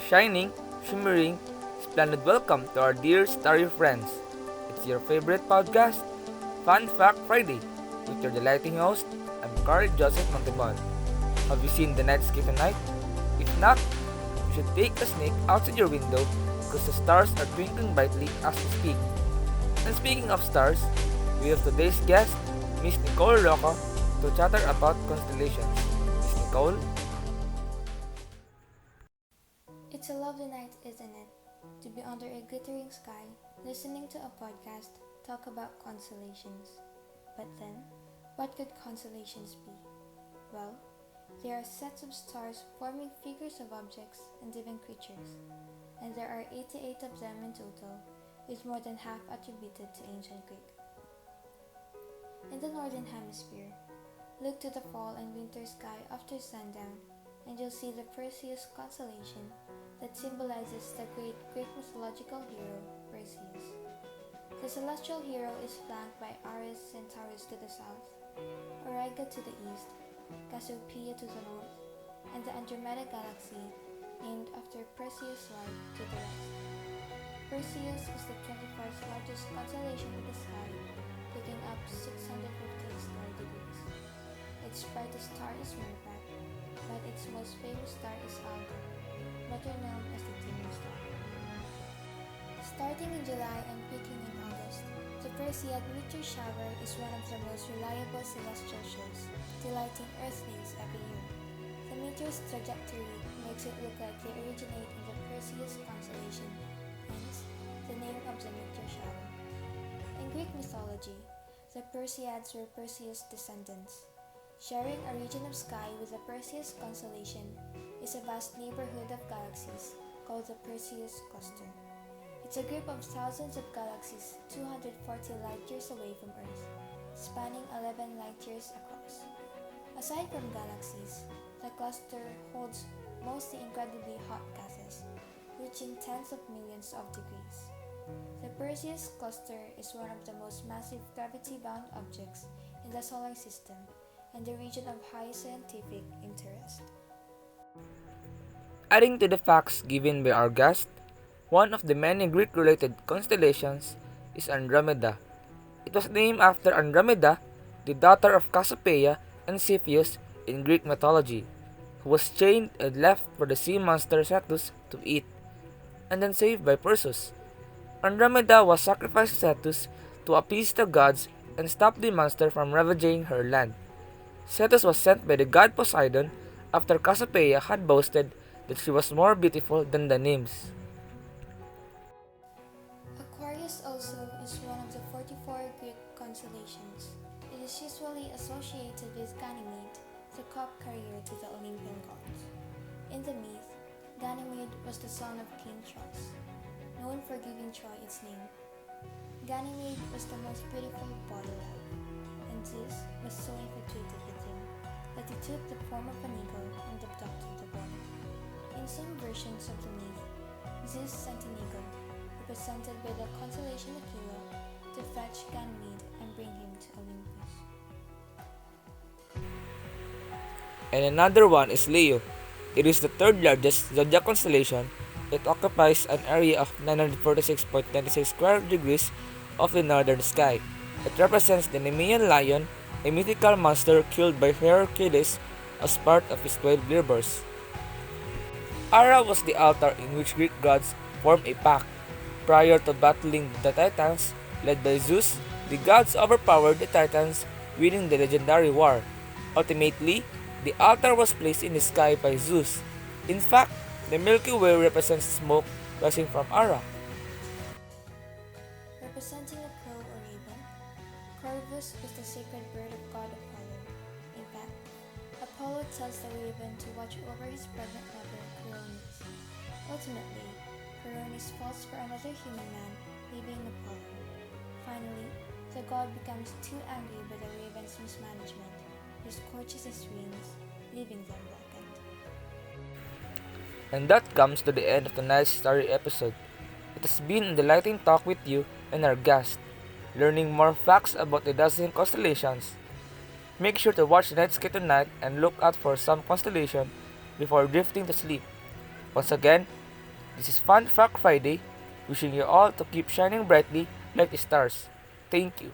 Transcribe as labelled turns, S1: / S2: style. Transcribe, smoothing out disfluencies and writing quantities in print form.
S1: Shining, shimmering, splendid welcome to our dear starry friends. It's your favorite podcast, Fun Fact Friday, with your delighting host, I'm Carl Joseph Montebon. Have you seen the night sky tonight? If not, you should take a sneak outside your window because the stars are twinkling brightly as we speak. And speaking of stars, we have today's guest, Miss Nicole Roco, to chatter about constellations. Miss Nicole?
S2: It's a lovely night, isn't it? To be under a glittering sky, listening to a podcast talk about constellations. But then, what could constellations be? Well, they are sets of stars forming figures of objects and living creatures, and there are 88 of them in total, with more than half attributed to ancient Greek. In the northern hemisphere, look to the fall and winter sky after sundown, and you'll see the Perseus constellation that symbolizes the great Greek mythological hero, Perseus. The celestial hero is flanked by Ares Centaurus to the south, Auriga to the east, Cassiopeia to the north, and the Andromeda Galaxy, named after Perseus' wife, to the west. Perseus is the 21st largest constellation in the sky, taking up 650 star degrees. Its brightest star is Mercury, but its most famous star is Algol, better known as the Timor star. Starting in July and peaking in August, the Perseid meteor shower is one of the most reliable celestial shows, delighting Earthlings every year. The meteor's trajectory makes it look like they originate in the Perseus constellation, hence the name of the meteor shower. In Greek mythology, the Perseids were Perseus' descendants. Sharing a region of sky with the Perseus constellation is a vast neighborhood of galaxies called the Perseus cluster. It's a group of thousands of galaxies 240 light-years away from Earth, spanning 11 light-years across. Aside from galaxies, the cluster holds mostly incredibly hot gases, reaching tens of millions of degrees. The Perseus cluster is one of the most massive gravity-bound objects in the solar system and the region of high scientific interest.
S1: Adding to the facts given by our guest, one of the many Greek-related constellations is Andromeda. It was named after Andromeda, the daughter of Cassiopeia and Cepheus in Greek mythology, who was chained and left for the sea monster Cetus to eat, and then saved by Perseus. Andromeda was sacrificed to Cetus to appease the gods and stop the monster from ravaging her land. Cetus was sent by the god Poseidon after Cassiopeia had boasted that she was more beautiful than the nymphs.
S2: Aquarius also is one of the 44 Greek constellations. It is usually associated with Ganymede, the cup carrier to the Olympian gods. In the myth, Ganymede was the son of King Tros, known for giving Troy its name. Ganymede was the most beautiful boy alive, and Zeus was so infatuated with him that he took the form of an eagle and abducted the boy. In some versions of the myth, Zeus sent an eagle, represented by the constellation Aquila, to fetch Ganymede and bring him to Olympus.
S1: And another one is Leo. It is the third largest zodiac constellation. It occupies an area of 946.96 square degrees of the northern sky. It represents the Nemean lion, a mythical monster killed by Hercules as part of his 12 labors. Ara was the altar in which Greek gods formed a pact. Prior to battling the Titans, led by Zeus, the gods overpowered the Titans, winning the legendary war. Ultimately, the altar was placed in the sky by Zeus. In fact, the Milky Way represents smoke rising from Ara.
S2: Representing a crow or raven, Corvus was the sacred bird of god Apollo. In fact, Apollo tells the raven to watch over his pregnant mother, Coronis. Ultimately, Coronis falls for another human man, leaving Apollo. Finally, the god becomes too angry by the raven's mismanagement, he scorches his wings, leaving them blackened.
S1: And that comes to the end of tonight's story episode. It has been a delighting talk with you and our guest, learning more facts about the dazzling constellations. Make sure to watch the night sky tonight and look out for some constellation before drifting to sleep. Once again, This is Fun Fact Friday, wishing you all to keep shining brightly like the stars. Thank you.